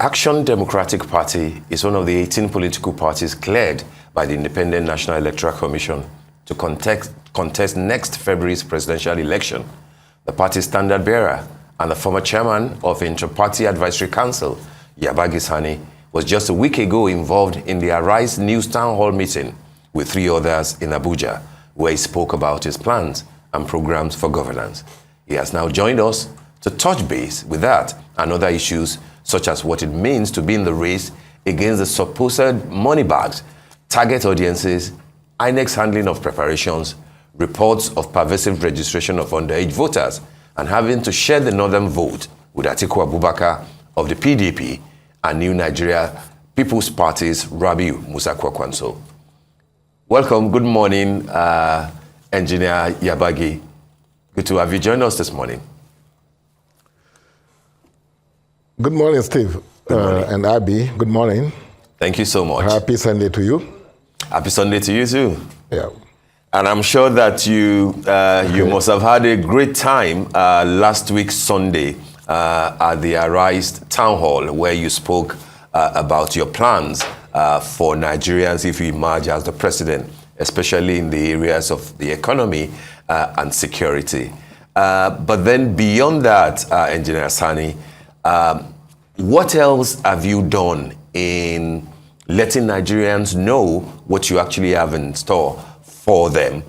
Action Democratic Party is one of the 18 political parties cleared by the Independent National Electoral Commission to contest next February's presidential election. The party's standard bearer and the former chairman of the Inter-Party Advisory Council, Yabagi Sani, was just a week ago involved in the Arise News Town Hall meeting with 3 others in Abuja, where he spoke about his plans and programs for governance. He has now joined us to touch base with that and other issues, such as what it means to be in the race against the supposed money bags, target audiences, INEC's handling of preparations, reports of pervasive registration of underage voters, and having to share the northern vote with Atiku Abubakar of the PDP and New Nigeria People's Party's Rabiu Musa Kwakwanso. Welcome, good morning, Engineer Yabagi. Good to have you join us this morning. Good morning, Steve. Good morning. And Abby, good morning. Thank you so much. Happy Sunday to you. Happy Sunday to you too. Yeah. And I'm sure that you must have had a great time last week Sunday at the Arise Town Hall, where you spoke about your plans for Nigerians if you emerge as the president, especially in the areas of the economy and security. But then beyond that, Engineer Sani, what else have you done in letting Nigerians know what you actually have in store for them?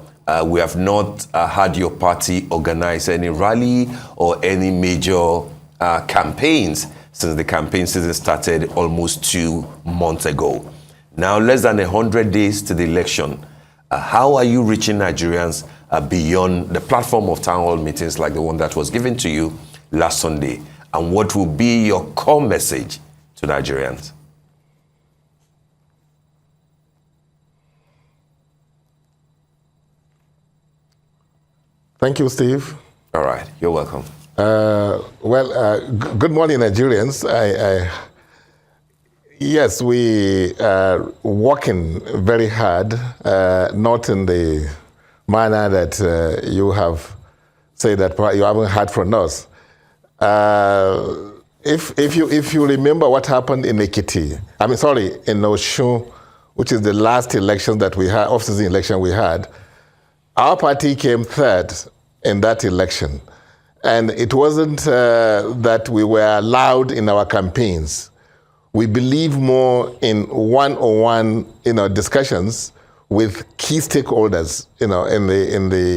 We have not had your party organize any rally or any major campaigns since the campaign season started almost 2 months ago. Now, less than 100 days to the election. How are you reaching Nigerians beyond the platform of town hall meetings like the one that was given to you last Sunday? And what will be your core message to Nigerians? Thank you, Steve. All right, you're welcome. Good morning, Nigerians. Yes, we are working very hard, not in the manner that you have said that you haven't heard from us. If you remember what happened in Ekiti, in Osun, which is the last election that we had, off-season election we had, our party came third in that election. And it wasn't that we were allowed in our campaigns. We believe more in one-on-one, discussions with key stakeholders, in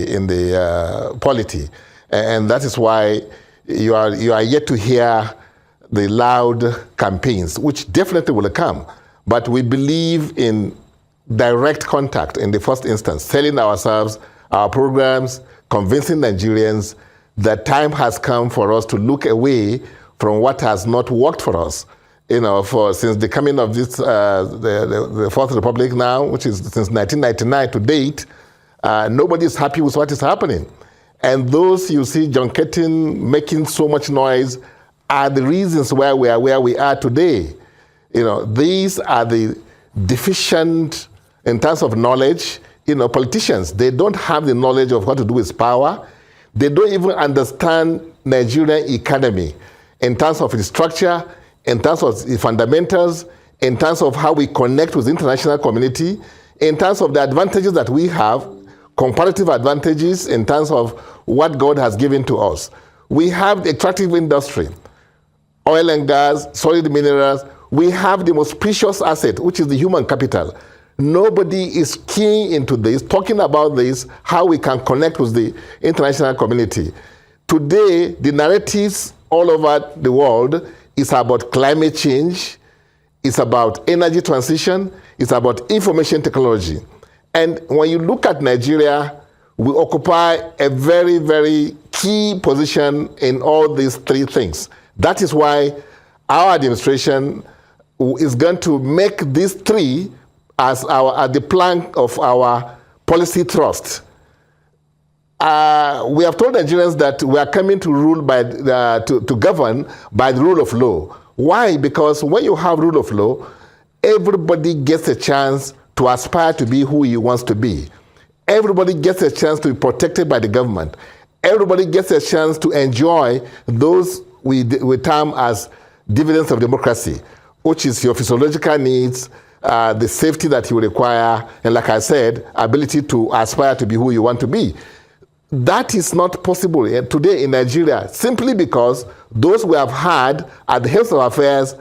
the polity, and that is why you are yet to hear the loud campaigns, which definitely will come. But we believe in direct contact in the first instance, selling ourselves, our programs, convincing Nigerians that time has come for us to look away from what has not worked for us. Since the coming of this, the Fourth Republic now, which is since 1999 to date, nobody is happy with what is happening. And those you see junketing, making so much noise, are the reasons why we are where we are today. These are the deficient in terms of knowledge. Politicians, they don't have the knowledge of what to do with power. They don't even understand Nigerian economy in terms of its structure, in terms of the fundamentals, in terms of how we connect with the international community, in terms of the advantages that we have, comparative advantages in terms of what God has given to us. We have the extractive industry, oil and gas, solid minerals. We have the most precious asset, which is the human capital. Nobody is keen into this, talking about this, how we can connect with the international community. Today, the narratives all over the world is about climate change, it's about energy transition, it's about information technology. And when you look at Nigeria, we occupy a very, very key position in all these 3 things. That is why our administration is going to make these 3 as the plank of our policy thrust. We have told Nigerians that we are coming to rule by to govern by the rule of law. Why? Because when you have rule of law, everybody gets a chance to aspire to be who he wants to be. Everybody gets a chance to be protected by the government. Everybody gets a chance to enjoy those we term as dividends of democracy, which is your physiological needs, the safety that you require, and like I said, ability to aspire to be who you want to be. That is not possible today in Nigeria, simply because those we have had at the heads of affairs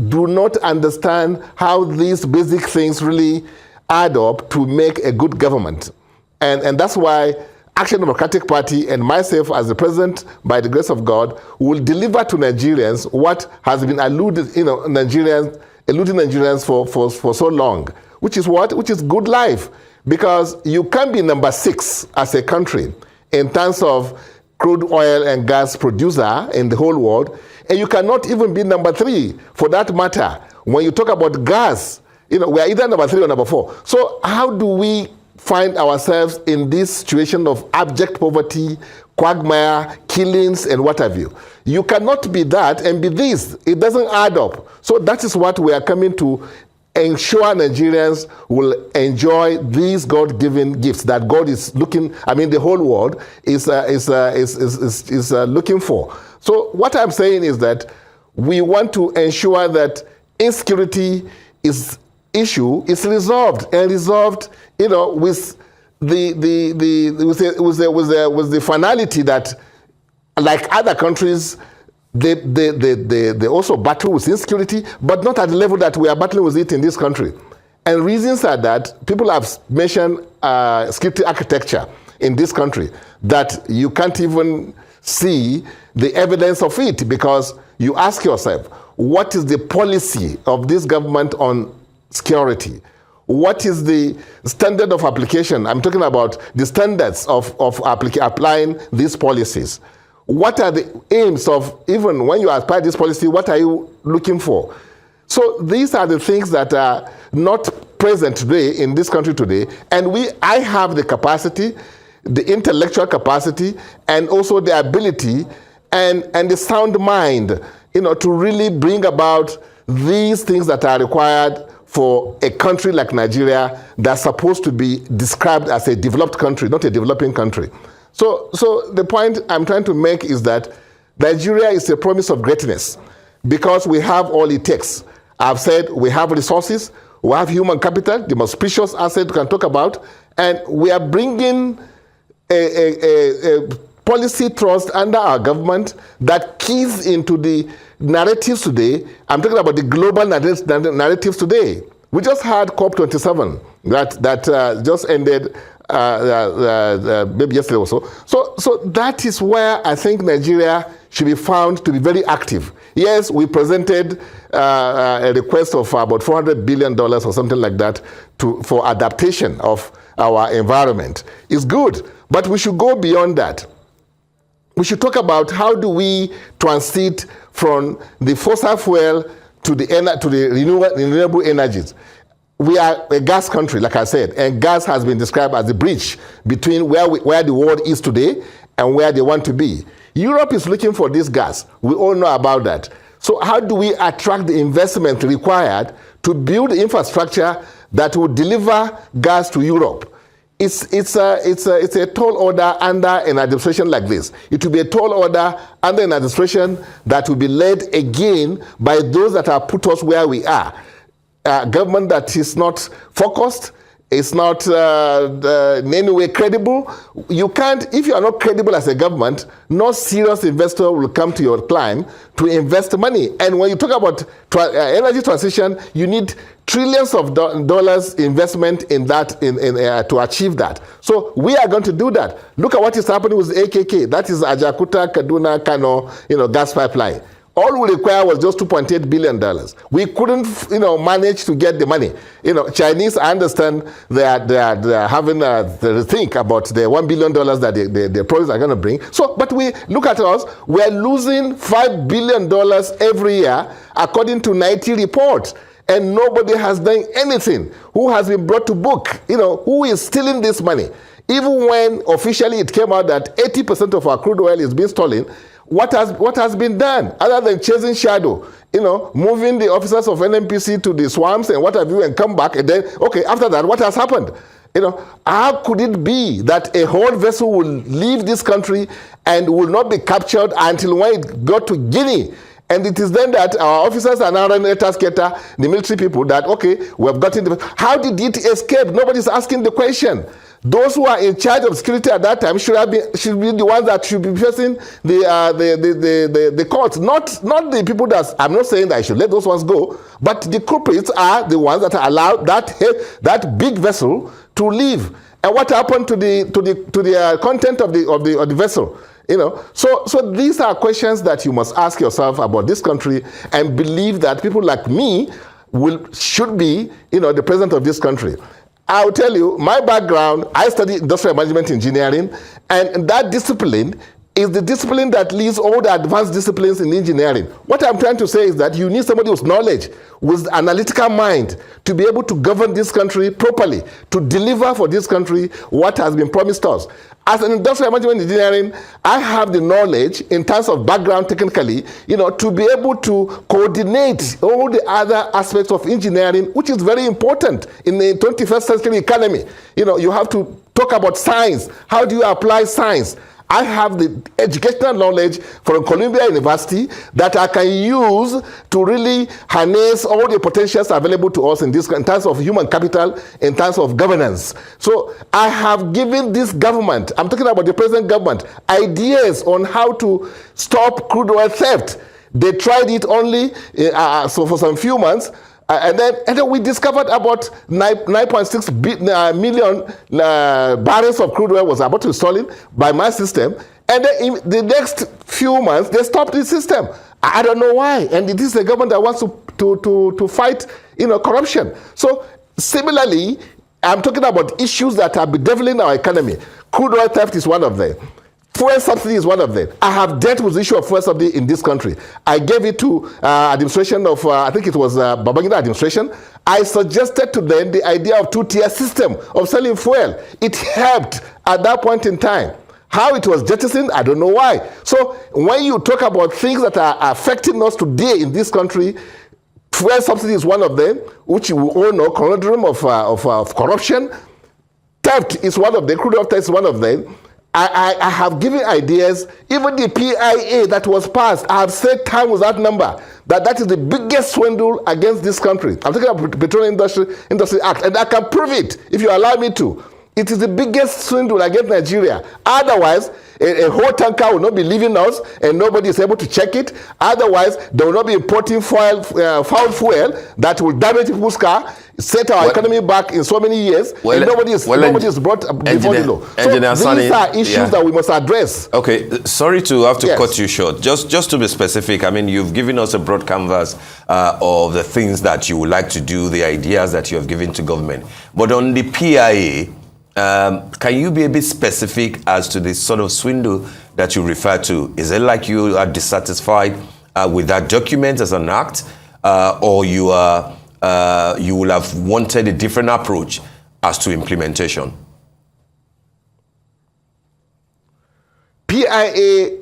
do not understand how these basic things really add up to make a good government. And that's why Action Democratic Party and myself as the president, by the grace of God, will deliver to Nigerians what has been eluding Nigerians for so long, which is what? Which is good life. Because you can't be number 6 as a country in terms of crude oil and gas producer in the whole world, and you cannot even be number 3 for that matter. When you talk about gas, we are either number 3 or number 4. So how do we find ourselves in this situation of abject poverty, quagmire, killings, and what have you? You cannot be that and be this. It doesn't add up. So that is what we are coming to ensure Nigerians will enjoy these God-given gifts that God is looking, the whole world is looking for. So what I'm saying is that we want to ensure that insecurity issue is resolved with the finality that, like other countries, they also battle with insecurity, but not at the level that we are battling with it in this country. And reasons are that people have mentioned security architecture in this country that you can't even see the evidence of it, because you ask yourself, what is the policy of this government on security? What is the standard of application? I'm talking about the standards of applying these policies. What are the aims of, even when you apply this policy, what are you looking for? So these are the things that are not present today in this country today. And I have the capacity, the intellectual capacity, and also the ability and the sound mind, to really bring about these things that are required for a country like Nigeria that's supposed to be described as a developed country, not a developing country. So the point I'm trying to make is that Nigeria is a promise of greatness because we have all it takes. I've said we have resources, we have human capital, the most precious asset we can talk about, and we are bringing a policy thrust under our government that keys into the narratives today. I'm talking about the global narratives today. We just had COP27 that just ended maybe yesterday or so. So that is where I think Nigeria should be found to be very active. Yes, we presented a request of about $400 billion or something like that for adaptation of our environment. It's good, but we should go beyond that. We should talk about how do we transit from the fossil fuel to the renewable energies. We are a gas country, like I said, and gas has been described as the bridge between where the world is today and where they want to be. Europe is looking for this gas. We all know about that. So how do we attract the investment required to build infrastructure that will deliver gas to Europe? It's a tall order under an administration like this. It will be a tall order under an administration that will be led again by those that have put us where we are. A government that is not focused, is not in any way credible. You can't, if you are not credible as a government, no serious investor will come to your climb to invest money. And when you talk about energy transition, you need trillions of dollars investment in that to achieve that. So we are going to do that. Look at what is happening with the AKK. That is Ajakuta, Kaduna, Kano, gas pipeline. All we require was just $2.8 billion. We couldn't, manage to get the money. Chinese, I understand they are having to think about the $1 billion that the projects are going to bring. So, but we look at us, we're losing $5 billion every year, according to 90 reports. And nobody has done anything. Who has been brought to book? Who is stealing this money? Even when officially it came out that 80% of our crude oil is being stolen, what has been done other than chasing shadow? Moving the officers of NNPC to the swamps and what have you, and come back, and then after that, what has happened? How could it be that a whole vessel will leave this country and will not be captured until when it got to Guinea? And it is then that our officers are now running letters, the military people, that, okay, we have gotten the... How did it escape? Nobody's asking the question. Those who are in charge of security at that time should be the ones that should be facing the courts, not the people that... I'm not saying that I should let those ones go, but the culprits are the ones that allowed that big vessel to leave. And what happened to the content of the vessel? You know, so these are questions that you must ask yourself about this country, and believe that people like me should be, you know, the president of this country. I'll tell you, my background, I studied industrial management engineering, and that discipline is the discipline that leads all the advanced disciplines in engineering. What I'm trying to say is that you need somebody with knowledge, with analytical mind, to be able to govern this country properly, to deliver for this country what has been promised us. As an industrial management engineering, I have the knowledge in terms of background technically, you know, to be able to coordinate all the other aspects of engineering, which is very important in the 21st century economy. You know, you have to talk about science. How do you apply science? I have the educational knowledge from Columbia University that I can use to really harness all the potentials available to us in terms of human capital, in terms of governance. So I have given this government, I'm talking about the present government, ideas on how to stop crude oil theft. They tried it only for some few months. And then we discovered about 9.6 million barrels of crude oil was about to be stolen by my system. And then in the next few months, they stopped the system. I don't know why. And it is the government that wants to fight, you know, corruption. So similarly, I'm talking about issues that are bedeviling our economy. Crude oil theft is one of them. Fuel subsidy is one of them. I have dealt with the issue of fuel subsidy in this country. I gave it to administration of, I think it was Yabagi administration. I suggested to them the idea of two-tier system of selling fuel. It helped at that point in time. How it was jettisoned, I don't know why. So when you talk about things that are affecting us today in this country, fuel subsidy is one of them, which you all know, conundrum of corruption. Theft is one of them, crude oil theft is one of them. I have given ideas. Even the PIA that was passed, I have said time with that number, that is the biggest swindle against this country. I'm talking about the Petroleum Industry Act, and I can prove it if you allow me to. It is the biggest swindle against Nigeria. Otherwise, a whole tanker will not be leaving us, and nobody is able to check it. Otherwise, they will not be importing foul fuel that will damage people's car, set our economy back in so many years, and nobody is brought before the law. So these are issues that we must address. Okay, sorry to have to cut you short. Just to be specific, I mean, you've given us a broad canvas of the things that you would like to do, the ideas that you have given to government. But on the PIA, can you be a bit specific as to the sort of swindle that you refer to? Is it like you are dissatisfied with that document as an act, or you will have wanted a different approach as to implementation? PIA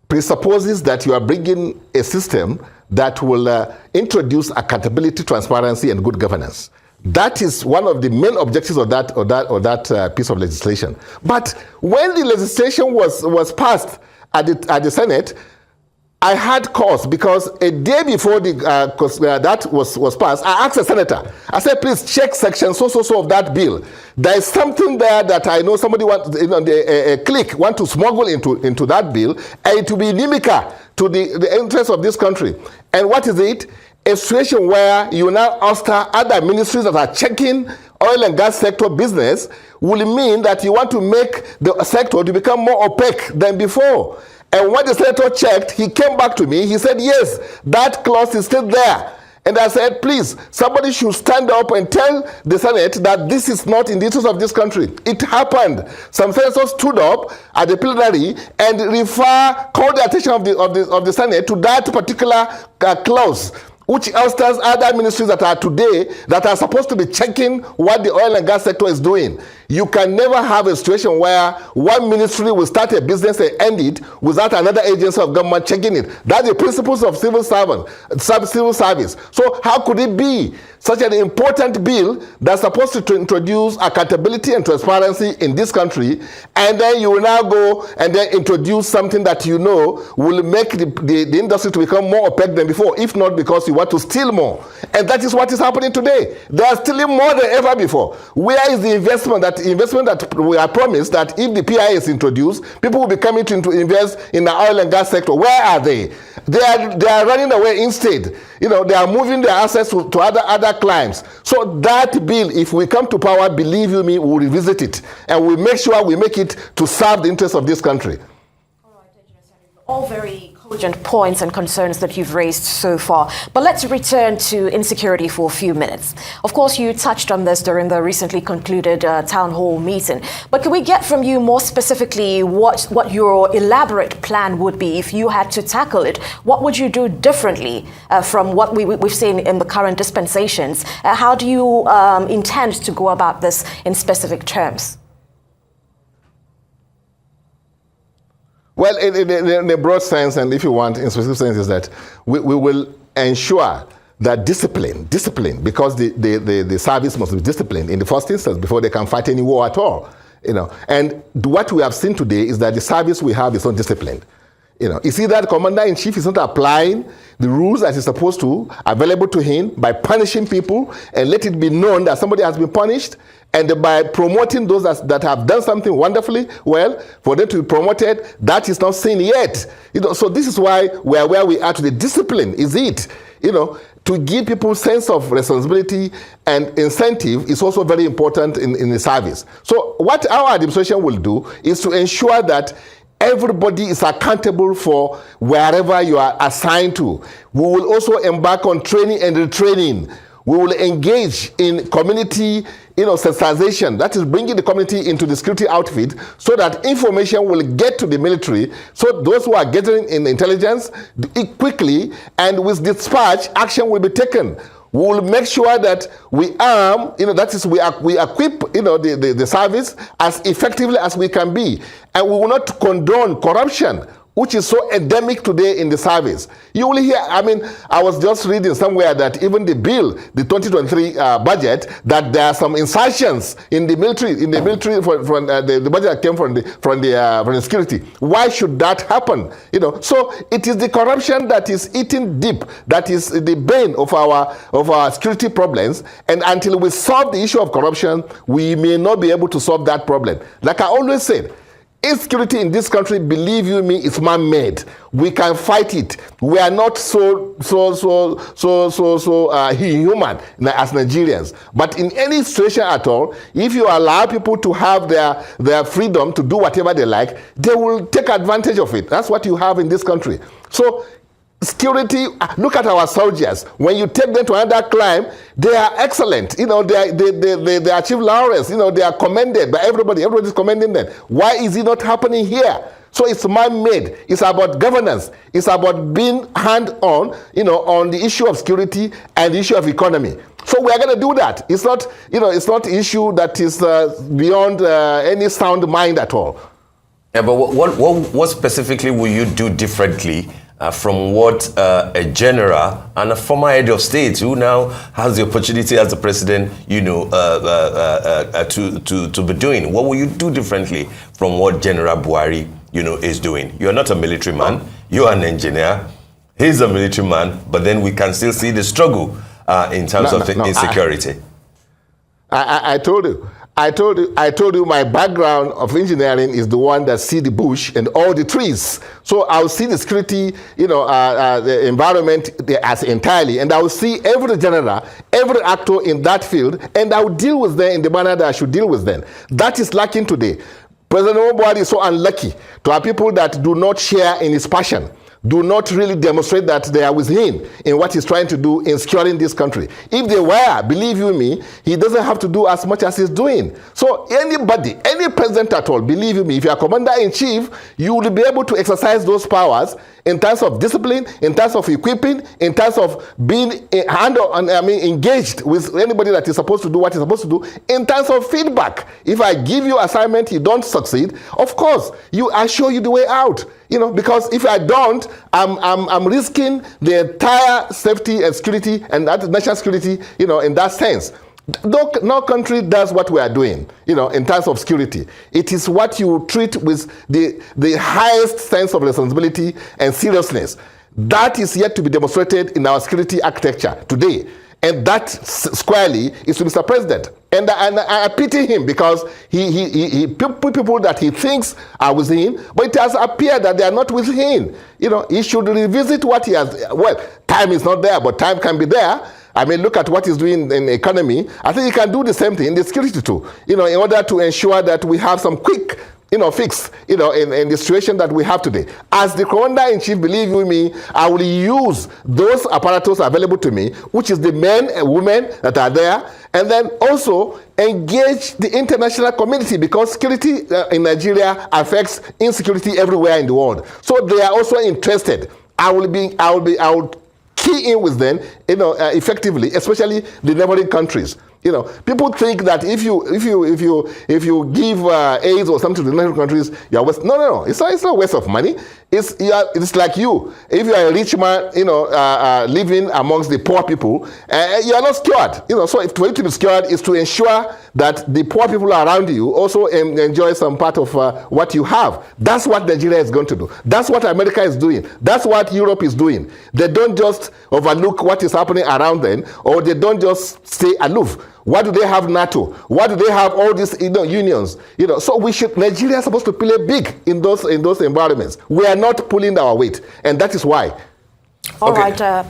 presupposes that you are bringing a system that will introduce accountability, transparency, and good governance. That is one of the main objectives of that piece of legislation. But when the legislation was passed at the Senate, I had cause, because a day before that was passed, I asked the senator, I said, please check section so of that bill. There is something there that I know somebody a clique want to smuggle into that bill, and it will be inimical to the interests of this country. And what is it? A situation where you now ouster other ministries that are checking oil and gas sector business will mean that you want to make the sector to become more opaque than before. And when the senator checked, he came back to me, he said, yes, that clause is still there. And I said, please, somebody should stand up and tell the Senate that this is not in the interest of this country. It happened. Some senators stood up at the plenary and called the attention of the Senate to that particular clause, which ousters other ministries that are supposed to be checking what the oil and gas sector is doing. You can never have a situation where one ministry will start a business and end it without another agency of government checking it. That's the principles of civil service. So how could it be? such an important bill that's supposed to introduce accountability and transparency in this country, and then you will now go and then introduce something that you know will make the industry to become more opaque than before, if not because you want to steal more. And that is what is happening today. They are stealing more than ever before. Where is the investment that we are promised that if the PIA is introduced, people will be coming to invest in the oil and gas sector? Where are they? They are running away instead. You know, they are moving their assets to other clients. So that bill, if we come to power, believe you me, we'll revisit it. And we'll make sure we make it to serve the interests of this country. All very cogent points and concerns that you've raised so far. But let's return to insecurity for a few minutes. Of course, you touched on this during the recently concluded town hall meeting. But can we get from you more specifically what your elaborate plan would be if you had to tackle it? What would you do differently from what we've seen in the current dispensations? How do you intend to go about this in specific terms? Well, in a broad sense, and if you want, in specific sense, is that we will ensure that discipline, because the service must be disciplined in the first instance before they can fight any war at all. You know, and what we have seen today is that the service we have is not disciplined. You know, you see that commander-in-chief is not applying the rules as he's supposed to, available to him, by punishing people and let it be known that somebody has been punished, and by promoting those that have done something wonderfully well, for them to be promoted, that is not seen yet. You know, so this is why we are where we are today. Discipline is it. You know, to give people sense of responsibility and incentive is also very important in the service. So what our administration will do is to ensure that everybody is accountable for wherever you are assigned to. We will also embark on training and retraining. We will engage in community, sensitization. That is bringing the community into the security outfit so that information will get to the military. So those who are getting in intelligence quickly and with dispatch, action will be taken. We will make sure that we arm, that is, we equip, the service as effectively as we can be. And we will not condone corruption, which is so endemic today in the service. You will hear, I was just reading somewhere that even the bill, the 2023 budget, that there are some insertions in the military, from the budget that came from the security. Why should that happen? So it is the corruption that is eating deep, that is the bane of our security problems. And until we solve the issue of corruption, we may not be able to solve that problem. Like I always said, insecurity in this country, believe you me, is man-made. We can fight it. We are not so human as Nigerians. But in any situation at all, if you allow people to have their freedom to do whatever they like, they will take advantage of it. That's what you have in this country. So security, look at our soldiers. When you take them to another climb, they are excellent. They achieve laurels. They are commended by everybody. Everybody's commending them. Why is it not happening here? So it's man-made. It's about governance. It's about being hand-on, on the issue of security and the issue of economy. So we are going to do that. It's not, it's not an issue that is beyond any sound mind at all. Yeah, but what specifically will you do differently from what a general and a former head of state who now has the opportunity as the president, to be doing? What will you do differently from what General Buhari, is doing? You're not a military man. You're an engineer. He's a military man, but then we can still see the struggle in terms of insecurity. I told you my background of engineering is the one that see the bush and all the trees. So I'll see the security, the environment as entirely, and I will see every general, every actor in that field, and I will deal with them in the manner that I should deal with them. That is lacking today. President Buhari is so unlucky to have people that do not share in his passion, do not really demonstrate that they are with him in what he's trying to do in securing this country. If they were, believe you me, he doesn't have to do as much as he's doing. So anybody, any president at all, believe you me, if you're commander-in-chief, you will be able to exercise those powers in terms of discipline, in terms of equipping, in terms of being engaged with anybody that is supposed to do what he's supposed to do, in terms of feedback. If I give you assignment, you don't succeed, of course, I show you the way out. because if I don't, I'm risking the entire safety and security and national security, in that sense. No country does what we are doing, in terms of security. It is what you treat with the highest sense of responsibility and seriousness. That is yet to be demonstrated in our security architecture today. And that squarely is to Mr. President. And I pity him because he put people that he thinks are with him, but it has appeared that they are not with him. He should revisit what he has. Well, time is not there, but time can be there. I mean, look at what he's doing in the economy. I think he can do the same thing in the security too, in order to ensure that we have some quick, fix, in the situation that we have today. As the Commander-in-Chief, believe you me, I will use those apparatus available to me, which is the men and women that are there, and then also engage the international community, because security in Nigeria affects insecurity everywhere in the world. So they are also interested. I will key in with them, effectively, especially the neighboring countries. People think that if you give aid or something to the neighboring countries, you are waste. No. It's not a waste of money. It's like you. If you are a rich man, living amongst the poor people, you are not secured. So for you to be secured is to ensure that the poor people around you also enjoy some part of what you have. That's what Nigeria is going to do. That's what America is doing. That's what Europe is doing. They don't just overlook what is happening around them, or they don't just stay aloof. Why do they have NATO? Why do they have all these unions? So Nigeria is supposed to play big in those environments. We are not pulling our weight, and that is why. All right,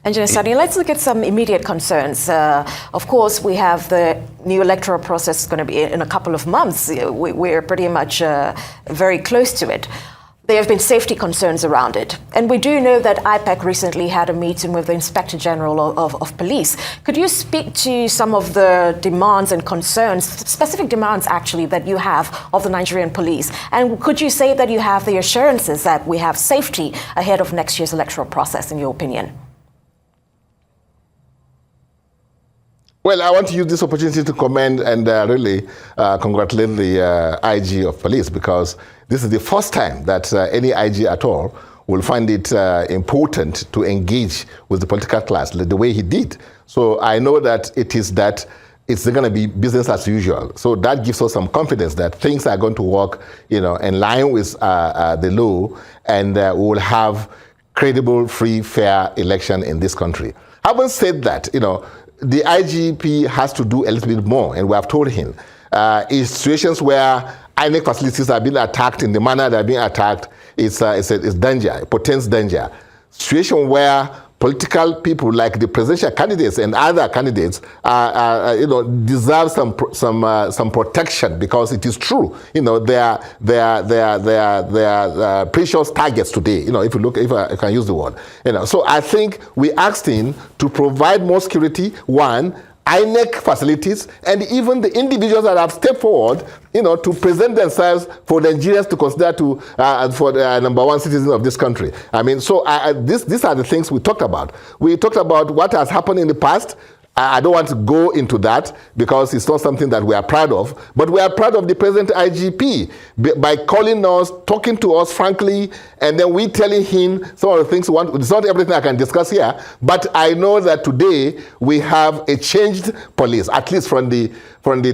Engineer Sani, let's look at some immediate concerns. Of course, we have the new electoral process going to be in a couple of months. We're pretty much very close to it. There have been safety concerns around it. And we do know that IPEC recently had a meeting with the Inspector General of Police. Could you speak to some of the demands and concerns, specific demands actually, that you have of the Nigerian police? And could you say that you have the assurances that we have safety ahead of next year's electoral process, in your opinion? Well, I want to use this opportunity to commend and really congratulate the IG of police, because this is the first time that any IG at all will find it important to engage with the political class the way he did. So I know that it's going to be business as usual. So that gives us some confidence that things are going to work, in line with the law, and we will have credible, free, fair election in this country. Having said that, the IGP has to do a little bit more, and we have told him. In situations where INEC facilities are being attacked in the manner they're being attacked, it's danger, it portends danger. Situation where political people like the presidential candidates and other candidates deserve some protection, because it is true. They are precious targets today. If I can use the word. So I think we asked him to provide more security. One, INEC facilities, and even the individuals that have stepped forward, to present themselves for Nigerians to consider for the number one citizen of this country. I mean, so these are the things we talked about. We talked about what has happened in the past. I don't want to go into that because it's not something that we are proud of, but we are proud of the present IGP by calling us, talking to us frankly, and then we telling him some of the things we want. It's not everything I can discuss here, but I know that today we have a changed police, at least from the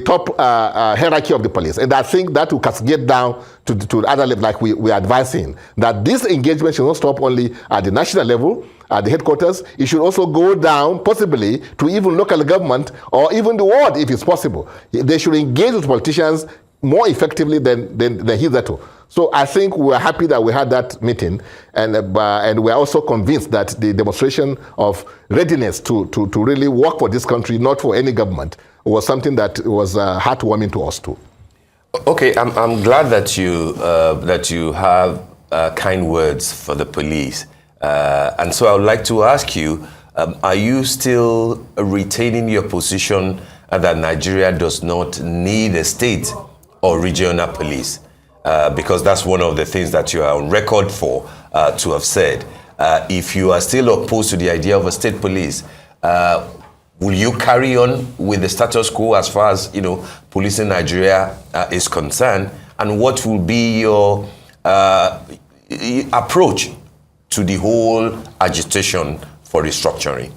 top hierarchy of the police. And I think that will cascade down to other level, like we are advising, that this engagement should not stop only at the national level, at the headquarters. It should also go down, possibly, to even local government or even the world, if it's possible. They should engage with politicians more effectively than hitherto. So I think we're happy that we had that meeting, and we're also convinced that the demonstration of readiness to really work for this country, not for any government, was something that was heartwarming to us too. Okay, I'm glad that you have kind words for the police. And so I would like to ask you, are you still retaining your position that Nigeria does not need a state or regional police? Because that's one of the things that you are on record for to have said. If you are still opposed to the idea of a state police, will you carry on with the status quo as far as police in Nigeria is concerned? And what will be your approach to the whole agitation for restructuring?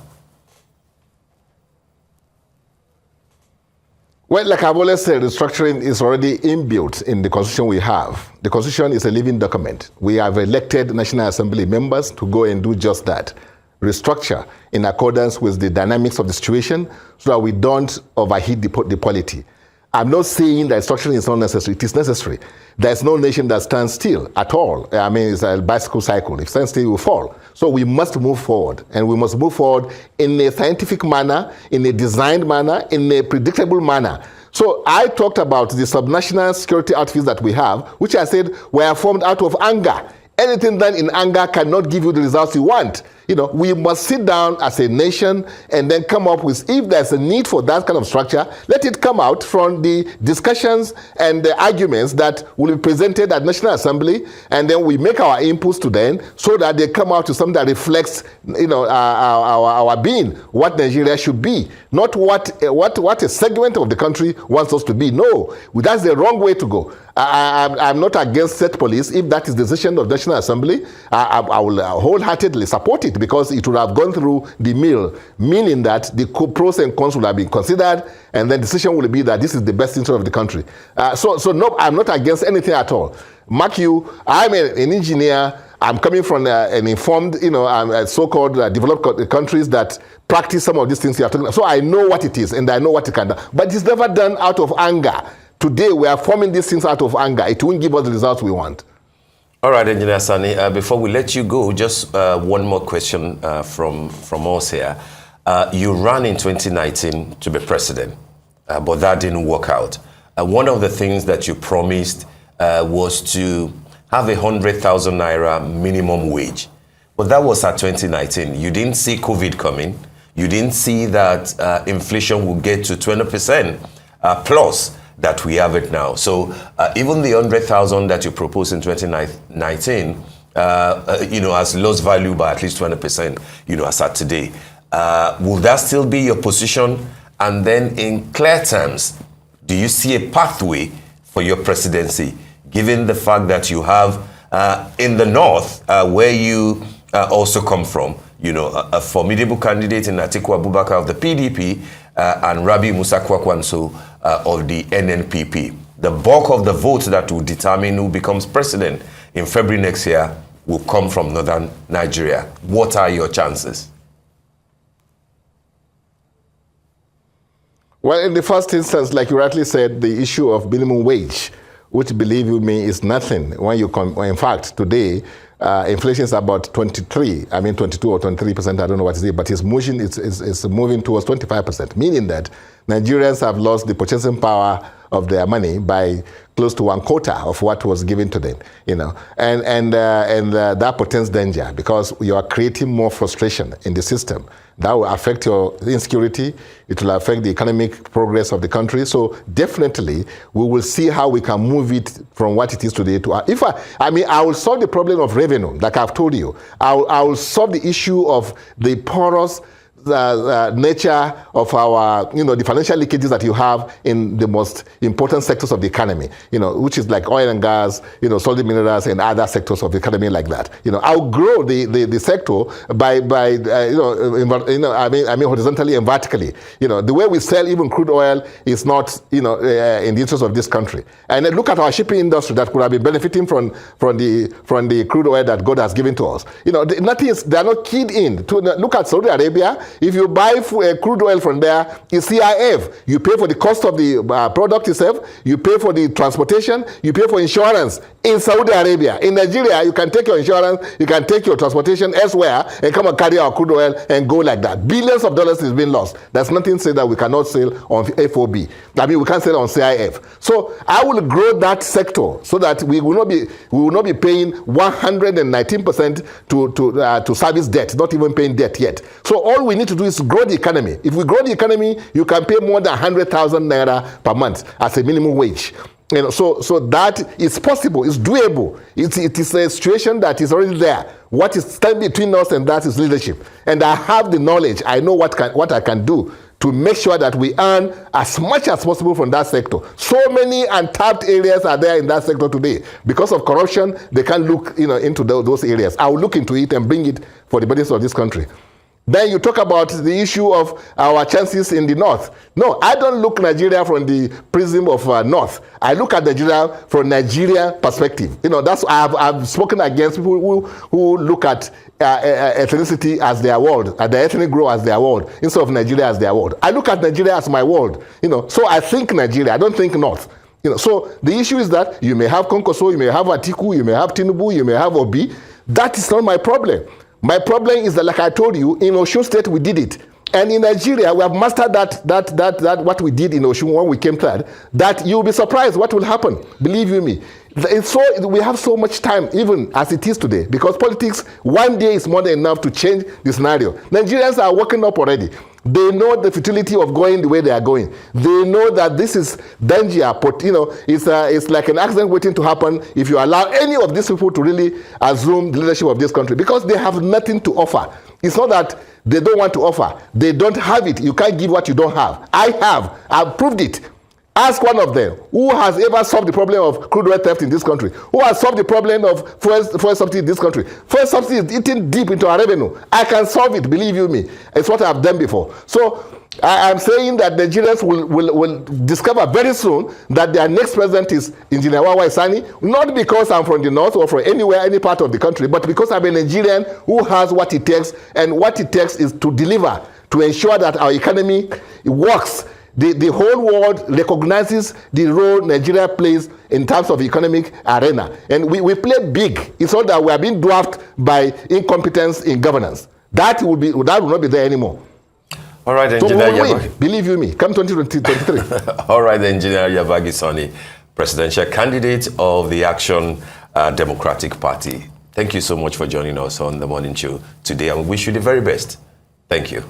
Well, like I've always said, restructuring is already inbuilt in the constitution we have. The constitution is a living document. We have elected National Assembly members to go and do just that. Restructure in accordance with the dynamics of the situation so that we don't overheat the polity. I'm not saying that restructuring is not necessary. It is necessary. There's no nation that stands still at all. I mean, it's a bicycle cycle. If it stands still, it will fall. So we must move forward. And we must move forward in a scientific manner, in a designed manner, in a predictable manner. So I talked about the subnational security outfits that we have, which I said were formed out of anger. Anything done in anger cannot give you the results you want. You know, we must sit down as a nation and then come up with, if there's a need for that kind of structure, let it come out from the discussions and the arguments that will be presented at National Assembly, and then we make our inputs to them so that they come out to something that reflects, you know, our being, what Nigeria should be, not what a segment of the country wants us to be. No, that's the wrong way to go. I'm not against set police. If that is the decision of National Assembly, I will wholeheartedly support it, because it would have gone through the mill, meaning that the pros and cons will have been considered, and then the decision will be that this is the best interest of the country. So no, I'm not against anything at all. Mark you, I'm an engineer. I'm coming from an informed, you know, so-called developed countries that practice some of these things you are talking about. So I know what it is, and I know what it can do. But it's never done out of anger. Today, we are forming these things out of anger. It won't give us the results we want. All right, Engineer Sani, before we let you go, just one more question from us here. You ran in 2019 to be president, but that didn't work out. One of the things that you promised was to have 100,000 naira minimum wage. But that was at 2019. You didn't see COVID coming. You didn't see that inflation will get to 20% plus that we have it now. So even the 100,000 that you proposed in 2019, you know, has lost value by at least 20%, you know, as at today. Will that still be your position? And then in clear terms, do you see a pathway for your presidency, given the fact that you have in the north, where you also come from, you know, a formidable candidate in Atiku Abubakar of the PDP and Rabi Musa Kwakwanso of the NNPP. The bulk of the votes that will determine who becomes president in February next year will come from northern Nigeria. What are your chances? Well, in the first instance, like you rightly said, the issue of minimum wage, which, believe you me, is nothing. When you in fact, today, inflation is about 22 or 23%, I don't know what it is, but it's moving towards 25%, meaning that Nigerians have lost the purchasing power of their money by close to 1/4 of what was given to them, you know, and that portends danger, because you are creating more frustration in the system. That will affect your insecurity. It will affect the economic progress of the country. So definitely, we will see how we can move it from what it is today to. I will solve the problem of revenue, like I've told you. I will solve the issue of the porous nature of our, you know, the financial leakages that you have in the most important sectors of the economy, you know, which is like oil and gas, you know, solid minerals and other sectors of the economy like that. You know, I'll grow the sector by horizontally and vertically. You know, the way we sell even crude oil is not, you know, in the interest of this country. And then look at our shipping industry that could have been benefiting from the crude oil that God has given to us. You know, they're not keyed in. Look at Saudi Arabia. If you buy crude oil from there, it's CIF. You pay for the cost of the product itself, you pay for the transportation, you pay for insurance in Saudi Arabia. In Nigeria, you can take your insurance, you can take your transportation elsewhere and come and carry our crude oil and go like that. Billions of dollars is being lost. There's nothing to say that we cannot sell on FOB. I mean, we can't sell on CIF. So I will grow that sector so that we will not be paying 119% to service debt, not even paying debt yet. So all we need to do is grow the economy. If we grow the economy, you can pay more than 100,000 naira per month as a minimum wage. You know, so that is possible. It's doable. It is a situation that is already there. What is standing between us and that is leadership. And I have the knowledge. I know what I can do to make sure that we earn as much as possible from that sector. So many untapped areas are there in that sector today. Because of corruption, they can't look into those areas. I will look into it and bring it for the benefit of this country. Then you talk about the issue of our chances in the north. No, I don't look Nigeria from the prism of north. I look at Nigeria from Nigeria perspective. That's I've spoken against people who look at ethnicity as their world, at the ethnic group as their world, instead of Nigeria as their world. I look at Nigeria as my world. So I think Nigeria. I don't think north. So the issue is that you may have Konkoso, you may have Atiku, you may have Tinubu, you may have Obi. That is not my problem. My problem is that, like I told you, in Osun State we did it, and in Nigeria we have mastered that what we did in Osun when we came third. That you'll be surprised what will happen. Believe you me. We have so much time, even as it is today, because politics one day is more than enough to change the scenario. Nigerians are waking up already. They know the futility of going the way they are going. They know that this is danger. But it's like an accident waiting to happen if you allow any of these people to really assume the leadership of this country, because they have nothing to offer. It's not that they don't want to offer. They don't have it. You can't give what you don't have. I have. I've proved it. Ask one of them who has ever solved the problem of crude oil theft in this country, who has solved the problem of fuel subsidy in this country. Fuel subsidy is eating deep into our revenue. I can solve it, believe you me. It's what I've done before. So I'm saying that Nigerians will discover very soon that their next president is Engineer Sani, not because I'm from the north or from anywhere, any part of the country, but because I'm a Nigerian who has what it takes, and what it takes is to deliver, to ensure that our economy works. The whole world recognizes the role Nigeria plays in terms of economic arena. And we play big. It's not that we are being dwarfed by incompetence in governance. That will not be there anymore. All right, Engineer Yabagi. Believe you me, come 2023. All right, Engineer Yabagi Sani, presidential candidate of the Action Democratic Party. Thank you so much for joining us on the morning show today, and we wish you the very best. Thank you.